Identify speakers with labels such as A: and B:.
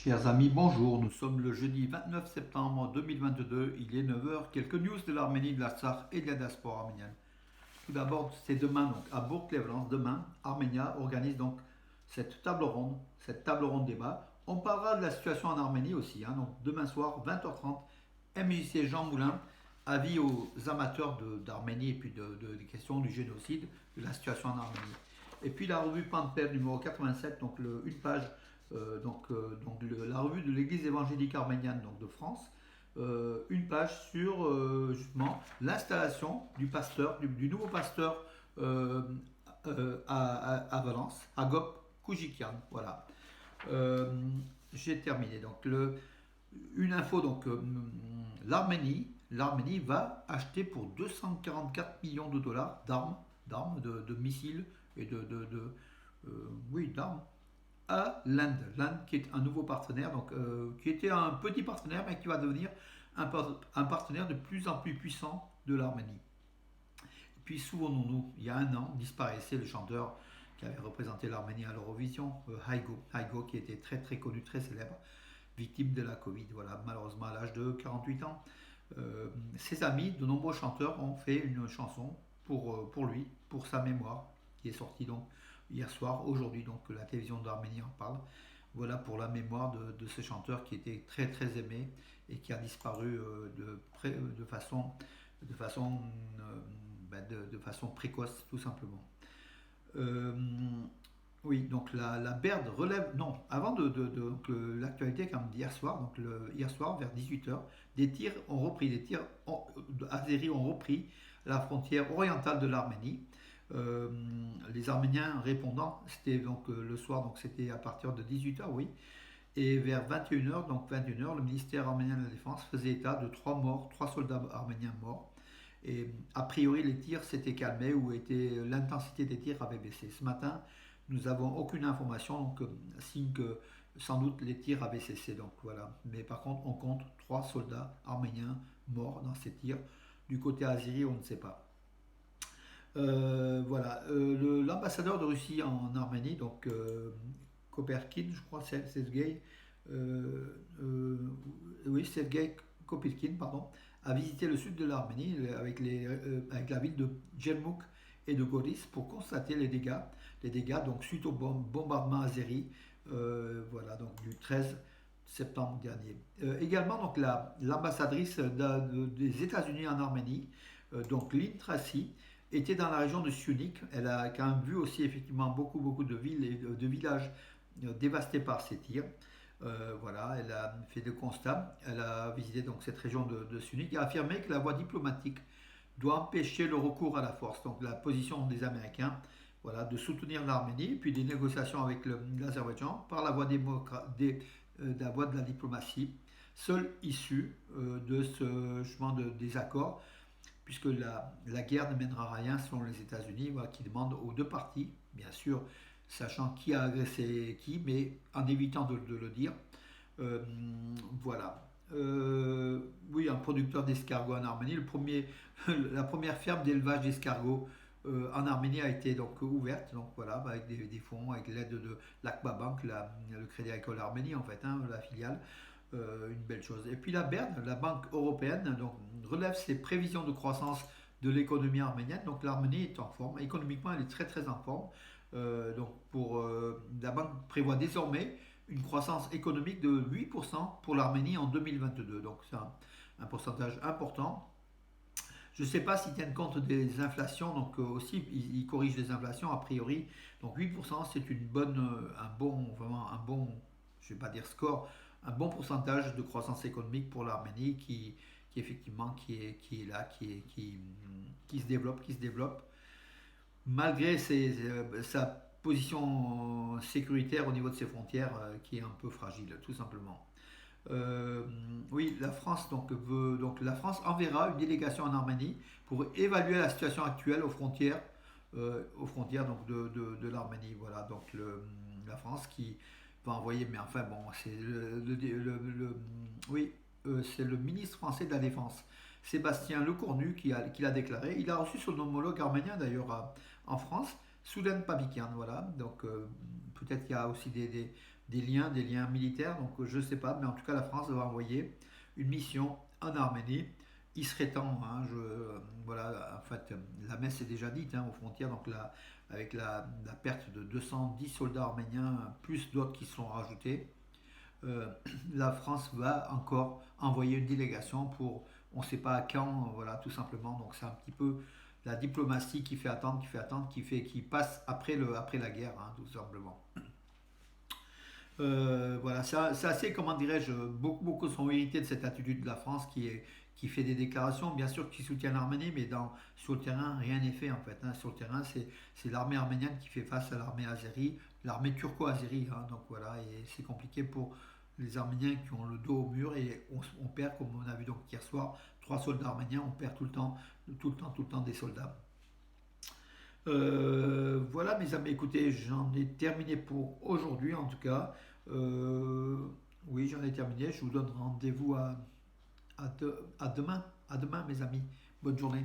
A: Chers amis, bonjour. Nous sommes le jeudi 29 septembre 2022. Il est 9 heures. Quelques news de l'Arménie, de l'Artsakh et de la diaspora arménienne. Tout d'abord, c'est demain donc à Bourg-Cleveland. Demain, Arménia organise donc cette table ronde débat. On parlera de la situation en Arménie aussi. Donc demain soir, 20h30, MJC Jean Moulin, avis aux amateurs d'Arménie et puis des questions du génocide, de la situation en Arménie. Et puis la revue Pan-de-Père numéro 87, donc une page la revue de l'Église évangélique arménienne donc de France, une page sur justement l'installation du pasteur, du nouveau pasteur à Valence, Agop Koujikian. Voilà. J'ai terminé. Donc une info donc l'Arménie va acheter pour 244 millions de dollars d'armes, de missiles et d'armes à l'Inde qui est un nouveau partenaire, qui était un petit partenaire mais qui va devenir un partenaire de plus en plus puissant de l'Arménie. Et puis souvenons-nous, il y a un an disparaissait le chanteur qui avait représenté l'Arménie à l'Eurovision, Haigo, qui était très très connu, très célèbre, victime de la Covid, voilà, malheureusement à l'âge de 48 ans. Ses amis, de nombreux chanteurs, ont fait une chanson pour lui, pour sa mémoire, qui est sortie donc hier soir, aujourd'hui, donc la télévision d'Arménie en parle. Voilà pour la mémoire de ce chanteur qui était très très aimé et qui a disparu de façon précoce, tout simplement. Euh, oui, donc la BERD relève. Non, avant donc, l'actualité, comme d'hier soir, hier soir vers 18h, des tirs azéris ont repris la frontière orientale de l'Arménie. Les Arméniens répondant, c'était donc le soir, donc c'était à partir de 18h, oui. Et vers 21h, le ministère arménien de la Défense faisait état de 3 soldats arméniens morts. Et a priori, les tirs s'étaient calmés ou l'intensité des tirs avait baissé. Ce matin, nous n'avons aucune information, donc signe que sans doute les tirs avaient cessé. Donc voilà. Mais par contre, on compte 3 soldats arméniens morts dans ces tirs. Du côté azéri, on ne sait pas. Voilà. L'ambassadeur de Russie en Arménie, donc Koperkin, je crois, Sergei, oui, Sergei Kopilkin, pardon, a visité le sud de l'Arménie avec la ville de Djermouk et de Goris pour constater les dégâts donc suite au bombardement azéri, voilà, donc du 13 septembre dernier. Également donc l'ambassadrice des États-Unis en Arménie, donc Lynn Tracy, était dans la région de Syunik. Elle a quand même vu aussi effectivement beaucoup de villes et de villages dévastés par ces tirs. Voilà, elle a fait des constats. Elle a visité donc cette région de Syunik et a affirmé que la voie diplomatique doit empêcher le recours à la force. Donc la position des Américains, voilà, de soutenir l'Arménie, puis des négociations avec l'Azerbaïdjan par la voie de la diplomatie, seule issue de ce chemin de désaccord, puisque la guerre ne mènera à rien selon les États-Unis, voilà, qui demandent aux deux parties, bien sûr, sachant qui a agressé qui, mais en évitant de le dire. Euh, voilà. Oui, un producteur d'escargots en Arménie. La première ferme d'élevage d'escargots en Arménie a été donc ouverte, donc voilà, avec des fonds, avec l'aide de l'Akba Bank, le Crédit Agricole Arménie en fait, la filiale. Une belle chose. Et puis la BERD, la Banque européenne, donc, relève ses prévisions de croissance de l'économie arménienne. Donc l'Arménie est en forme. Économiquement, elle est très très en forme. La banque prévoit désormais une croissance économique de 8% pour l'Arménie en 2022. Donc c'est un pourcentage important. Je ne sais pas s'ils tiennent compte des inflations, donc aussi ils corrigent les inflations a priori. Donc 8%, c'est vraiment un bon, je ne vais pas dire score, un bon pourcentage de croissance économique pour l'Arménie qui effectivement qui est là, qui se développe malgré sa position sécuritaire au niveau de ses frontières qui est un peu fragile, tout simplement. Oui, la France donc la France enverra une délégation en Arménie pour évaluer la situation actuelle aux frontières donc de l'Arménie. Voilà, donc la France qui va envoyer, mais enfin bon, c'est oui, c'est le ministre français de la Défense, Sébastien Lecornu, qui l'a déclaré. Il a reçu son homologue arménien d'ailleurs en France, Soulen Pabikian. Voilà, donc peut-être qu'il y a aussi des liens militaires. Donc je ne sais pas, mais en tout cas la France va envoyer une mission en Arménie. Il serait temps, hein, voilà, en fait, la messe est déjà dite hein, aux frontières, donc là, avec la perte de 210 soldats arméniens, plus d'autres qui sont rajoutés, euh, la France va encore envoyer une délégation pour, on ne sait pas à quand, voilà, tout simplement. Donc c'est un petit peu la diplomatie qui fait attendre, qui passe après la guerre, hein, tout simplement. Voilà, c'est assez, comment dirais-je, beaucoup sont irrités de cette attitude de la France qui fait des déclarations, bien sûr, qui soutient l'Arménie, mais sur le terrain, rien n'est fait en fait, hein. Sur le terrain, c'est l'armée arménienne qui fait face à l'armée azérie, l'armée turco-azérie, hein. Donc voilà, et c'est compliqué pour les Arméniens qui ont le dos au mur et on perd, comme on a vu donc hier soir, 3 soldats arméniens, on perd tout le temps des soldats. Voilà mes amis, écoutez, j'en ai terminé pour aujourd'hui en tout cas. Euh, oui, j'en ai terminé. Je vous donne rendez-vous à demain. À demain mes amis. Bonne journée.